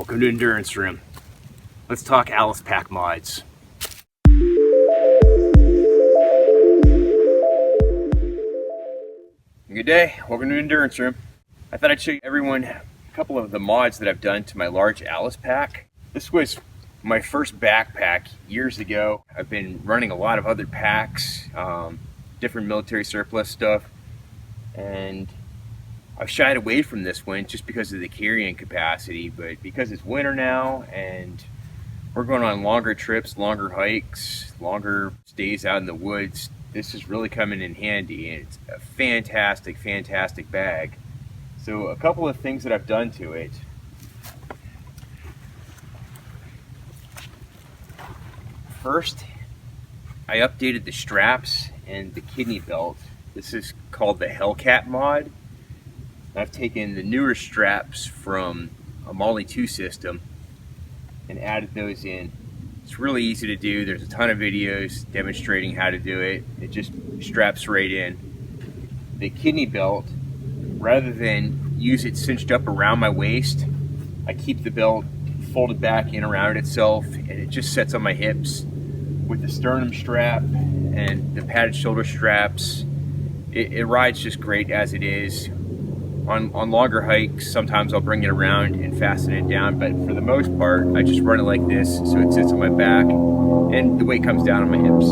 Welcome to Endurance Room. Let's talk Alice pack mods. Good day, welcome to Endurance Room. I thought I'd show everyone a couple of the mods that I've done to my large Alice pack. This was my first backpack years ago. I've been running a lot of other packs, different military surplus stuff, and I've shied away from this one just because of the carrying capacity, but because it's winter now and we're going on longer trips, longer hikes, longer stays out in the woods, this is really coming in handy, and it's a fantastic, fantastic bag. So a couple of things that I've done to it. First, I updated the straps and the kidney belt. This is called the Hellcat mod. I've taken the newer straps from a MOLLE 2 system and added those in. It's really easy to do. There's a ton of videos demonstrating how to do it. It just straps right in. The kidney belt, rather than use it cinched up around my waist, I keep the belt folded back in around itself, and it just sets on my hips. With the sternum strap and the padded shoulder straps, it rides just great as it is. On longer hikes, sometimes I'll bring it around and fasten it down, but for the most part, I just run it like this so it sits on my back and the weight comes down on my hips.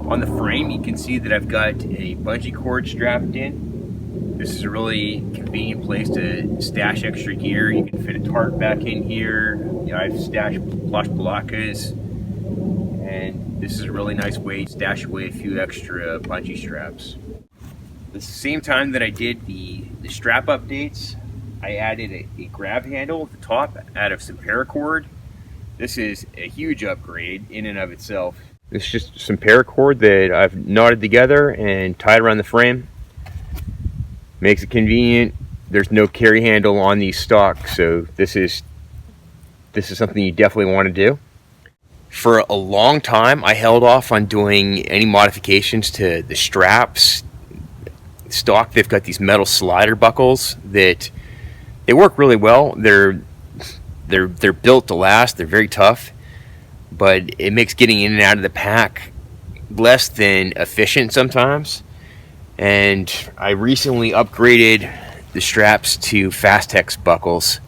On the frame, you can see that I've got a bungee cord strapped in. This is a really convenient place to stash extra gear. You can fit a tarp back in here. You know, I've stashed plush palakas, and this is a really nice way to stash away a few extra bungee straps. At the same time that I did the strap updates, I added a grab handle at the top out of some Paracord. This is a huge upgrade in and of itself. It's just some Paracord that I've knotted together and tied around the frame. Makes it convenient. There's no carry handle on these stock, so this is something you definitely want to do. For a long time, I held off on doing any modifications to the straps. Stock, they've got these metal slider buckles that they work really well. They're built to last. They're very tough, but it makes getting in and out of the pack less than efficient sometimes. And I recently upgraded the straps to Fastex buckles.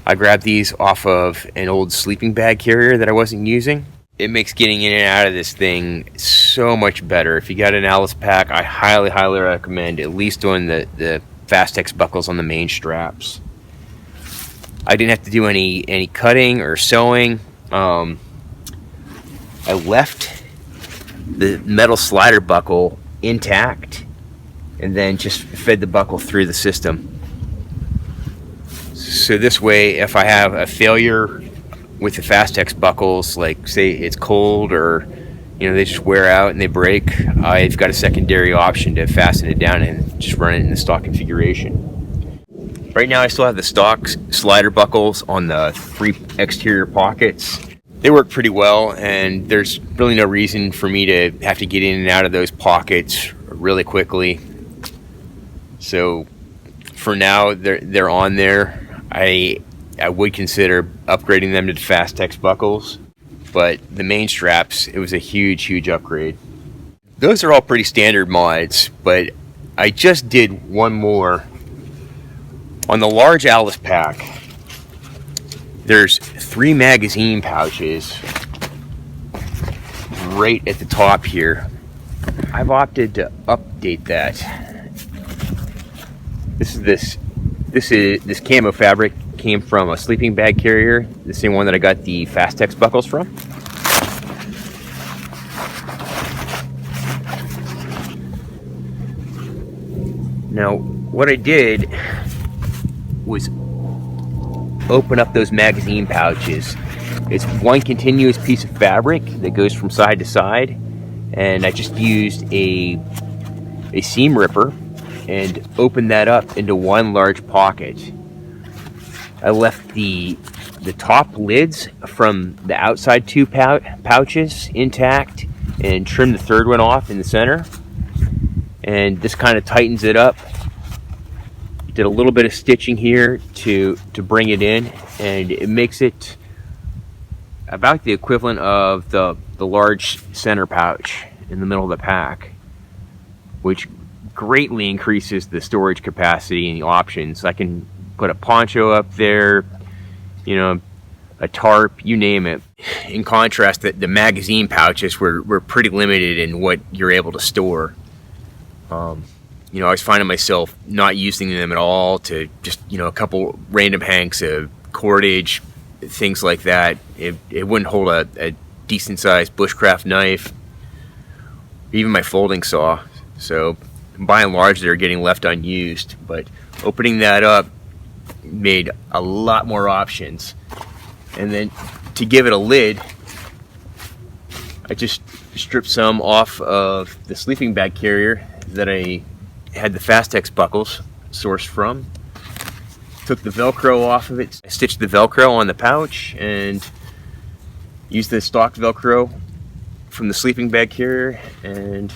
I grabbed these off of an old sleeping bag carrier that I wasn't using. It makes getting in and out of this thing so much better. If you got an Alice pack, I highly, highly recommend at least doing the Fastex buckles on the main straps. I didn't have to do any cutting or sewing. I left the metal slider buckle intact and then just fed the buckle through the system. So this way, if I have a failure with the Fastex buckles, like say it's cold or they just wear out and they break, I've got a secondary option to fasten it down and just run it in the stock configuration. Right now I still have the stock slider buckles on the 3 exterior pockets. They work pretty well, and there's really no reason for me to have to get in and out of those pockets really quickly. So for now, they're on there. I would consider upgrading them to the Fastex buckles, but the main straps, it was a huge, huge upgrade. Those are all pretty standard mods, but I just did one more. On the large Alice pack, there's 3 magazine pouches right at the top here. I've opted to update that. This camo fabric came from a sleeping bag carrier, the same one that I got the Fastex buckles from. Now, what I did was open up those magazine pouches. It's one continuous piece of fabric that goes from side to side, and I just used a seam ripper and opened that up into one large pocket. I left the top lids from the outside 2 pouches intact and trimmed the 3rd one off in the center. And this kind of tightens it up. Did a little bit of stitching here to bring it in, and it makes it about the equivalent of the large center pouch in the middle of the pack, which greatly increases the storage capacity and the options. I can put a poncho up there, you know, a tarp, you name it. In contrast, the magazine pouches were pretty limited in what you're able to store. You know, I was finding myself not using them at all, to just, you know, a couple random hanks of cordage, things like that. It wouldn't hold a decent sized bushcraft knife, even my folding saw. So by and large, they're getting left unused. But opening that up made a lot more options. And then to give it a lid, I just stripped some off of the sleeping bag carrier that I had the Fastex buckles sourced from. Took the Velcro off of it, I stitched the Velcro on the pouch, and used the stock Velcro from the sleeping bag carrier, and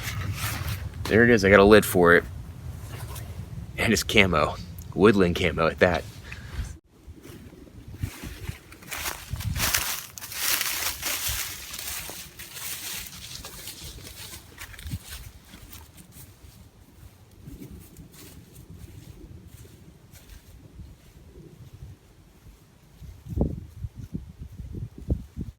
there it is. I got a lid for it, and it's camo, woodland camo at that.